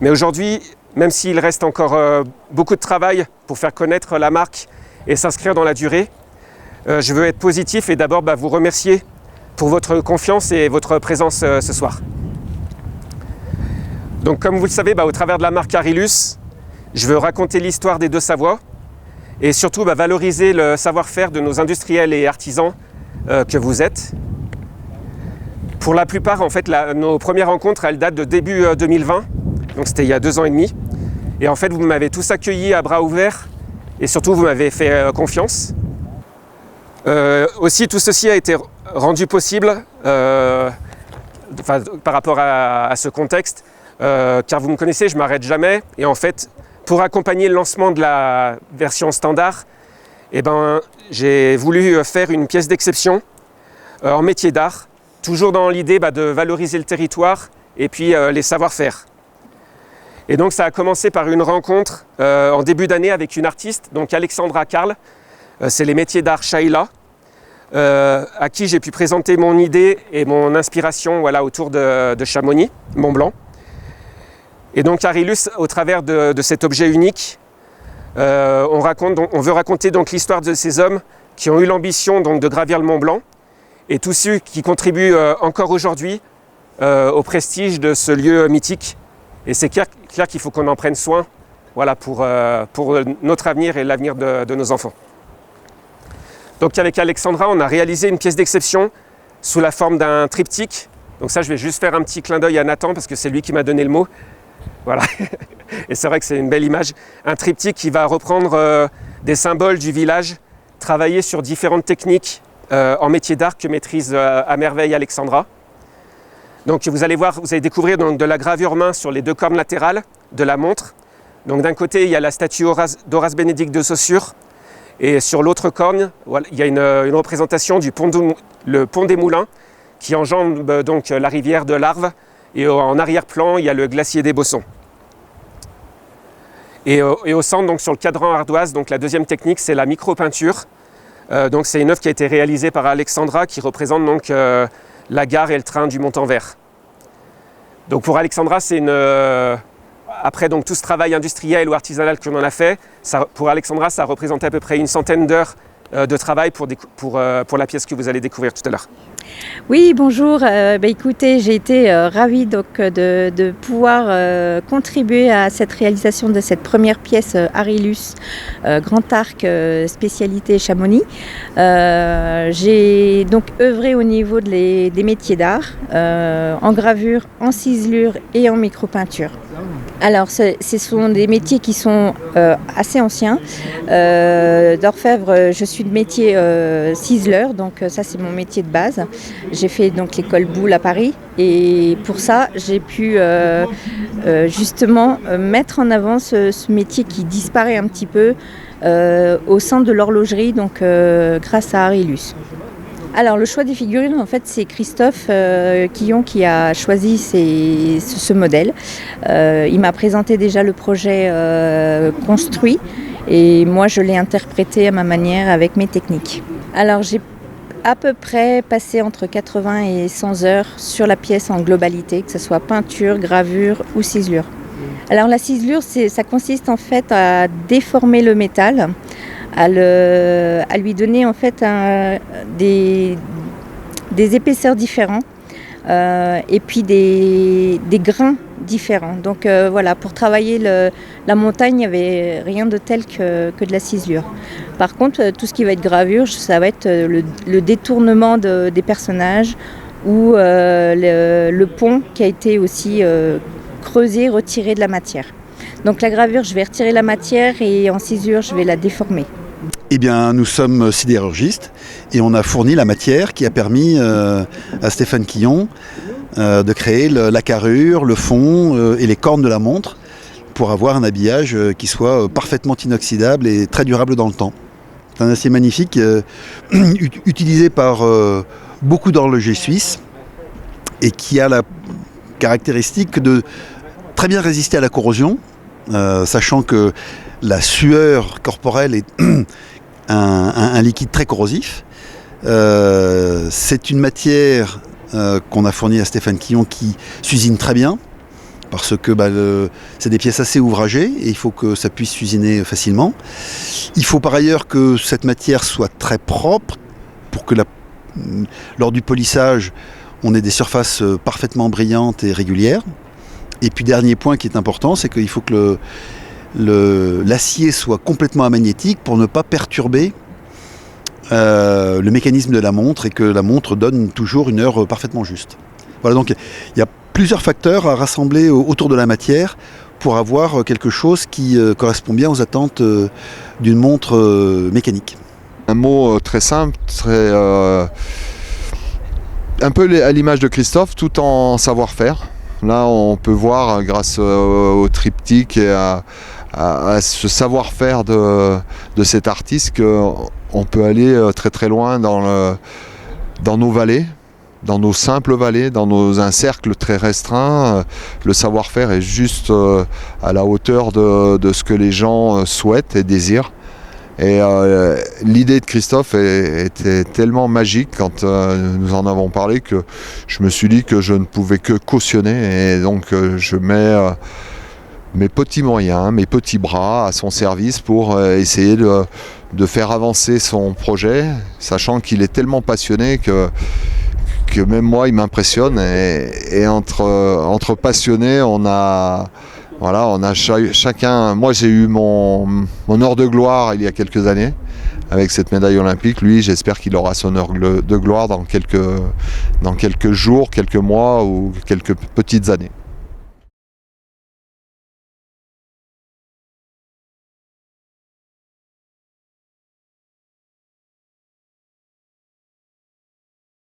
Mais aujourd'hui, même s'il reste encore beaucoup de travail pour faire connaître la marque et s'inscrire dans la durée, je veux être positif et d'abord vous remercier pour votre confiance et votre présence ce soir. Donc comme vous le savez, au travers de la marque Arilus, je veux raconter l'histoire des Deux Savoies et surtout valoriser le savoir-faire de nos industriels et artisans que vous êtes. Pour la plupart, en fait, nos premières rencontres, elles datent de début 2020, donc c'était il y a 2 ans et demi. Et en fait, vous m'avez tous accueillis à bras ouverts et surtout, vous m'avez fait confiance. Aussi, tout ceci a été rendu possible par rapport à ce contexte, car vous me connaissez, je ne m'arrête jamais. Et en fait, pour accompagner le lancement de la version standard, j'ai voulu faire une pièce d'exception en métier d'art, toujours dans l'idée de valoriser le territoire et puis les savoir-faire. Et donc ça a commencé par une rencontre en début d'année avec une artiste, donc Alexandra Karl, c'est les métiers d'art Shaila, à qui j'ai pu présenter mon idée et mon inspiration autour de Chamonix, Mont-Blanc. Et donc Arilus, au travers de cet objet unique, on veut raconter donc l'histoire de ces hommes qui ont eu l'ambition de gravir le Mont-Blanc et tous ceux qui contribuent encore aujourd'hui au prestige de ce lieu mythique. Et c'est clair qu'il faut qu'on en prenne soin pour notre avenir et l'avenir de nos enfants. Donc avec Alexandra, on a réalisé une pièce d'exception sous la forme d'un triptyque. Donc ça, je vais juste faire un petit clin d'œil à Nathan parce que c'est lui qui m'a donné le mot. Voilà, et c'est vrai que c'est une belle image. Un triptyque qui va reprendre des symboles du village, travailler sur différentes techniques en métier d'art que maîtrise à merveille Alexandra. Donc vous allez découvrir de la gravure main sur les 2 cornes latérales de la montre. Donc d'un côté, il y a la statue d'Horace Bénédicte de Saussure, et sur l'autre corne, il y a une représentation du pont des Moulins qui enjambe donc la rivière de l'Arve. Et en arrière-plan, il y a le glacier des Bossons. Et au centre, donc sur le cadran ardoise, donc la deuxième technique, c'est la micro-peinture. Donc c'est une œuvre qui a été réalisée par Alexandra, qui représente donc la gare et le train du Montanvert. Donc pour Alexandra, c'est après donc tout ce travail industriel ou artisanal qu'on en a fait, pour Alexandra, ça représente à peu près une centaine d'heures de travail pour la pièce que vous allez découvrir tout à l'heure. Oui, bonjour. Écoutez, j'ai été ravie de pouvoir contribuer à cette réalisation de cette première pièce Arilus, Grand Arc spécialité Chamonix. J'ai donc œuvré au niveau des métiers d'art, en gravure, en ciselure et en micro-peinture. Alors, ce sont des métiers qui sont assez anciens. D'orfèvre, je suis de métier ciseleur, donc ça c'est mon métier de base. J'ai fait donc l'école Boulle à Paris et pour ça j'ai pu justement mettre en avant ce métier qui disparaît un petit peu au sein de l'horlogerie, donc grâce à Arilus. Alors le choix des figurines, en fait, c'est Christophe Quillon qui a choisi ce modèle. Il m'a présenté déjà le projet construit et moi je l'ai interprété à ma manière avec mes techniques. Alors j'ai à peu près passé entre 80 et 100 heures sur la pièce en globalité, que ce soit peinture, gravure ou ciselure. Alors la ciselure, ça consiste en fait à déformer le métal, à lui donner en fait des épaisseurs différents et puis des grains différents. Donc pour travailler la montagne, il n'y avait rien de tel que de la ciselure. Par contre, tout ce qui va être gravure, ça va être le détournement des personnages ou le pont qui a été aussi creusé, retiré de la matière. Donc la gravure, je vais retirer la matière et en ciselure, je vais la déformer. Eh bien, nous sommes sidérurgistes et on a fourni la matière qui a permis à Stéphane Quillon de créer la carrure, le fond et les cornes de la montre pour avoir un habillage qui soit parfaitement inoxydable et très durable dans le temps. C'est un acier magnifique utilisé par beaucoup d'horlogers suisses et qui a la caractéristique de très bien résister à la corrosion, sachant que la sueur corporelle est un liquide très corrosif. C'est une matière qu'on a fournie à Stéphane Quillon qui s'usine très bien, parce que c'est des pièces assez ouvragées et il faut que ça puisse s'usiner facilement. Il faut par ailleurs que cette matière soit très propre pour que lors du polissage, on ait des surfaces parfaitement brillantes et régulières. Et puis dernier point qui est important, c'est qu'il faut que l'acier soit complètement amagnétique pour ne pas perturber le mécanisme de la montre et que la montre donne toujours une heure parfaitement juste. Voilà, donc il y a plusieurs facteurs à rassembler autour de la matière pour avoir quelque chose qui correspond bien aux attentes d'une montre mécanique. Un mot très simple, un peu à l'image de Christophe, tout en savoir-faire. Là, on peut voir, grâce au triptyque et à ce savoir-faire de cet artiste, qu'on peut aller très très loin dans nos vallées, dans nos simples vallées, dans un cercle très restreint. Le savoir-faire est juste à la hauteur de ce que les gens souhaitent et désirent. Et l'idée de Christophe était tellement magique quand nous en avons parlé que je me suis dit que je ne pouvais que cautionner, et donc je mets mes petits moyens, mes petits bras à son service pour essayer de faire avancer son projet, sachant qu'il est tellement passionné que même moi il m'impressionne, et entre passionnés on a chacun. Moi j'ai eu mon heure de gloire il y a quelques années avec cette médaille olympique. Lui, j'espère qu'il aura son heure de gloire dans quelques jours, quelques mois ou quelques petites années.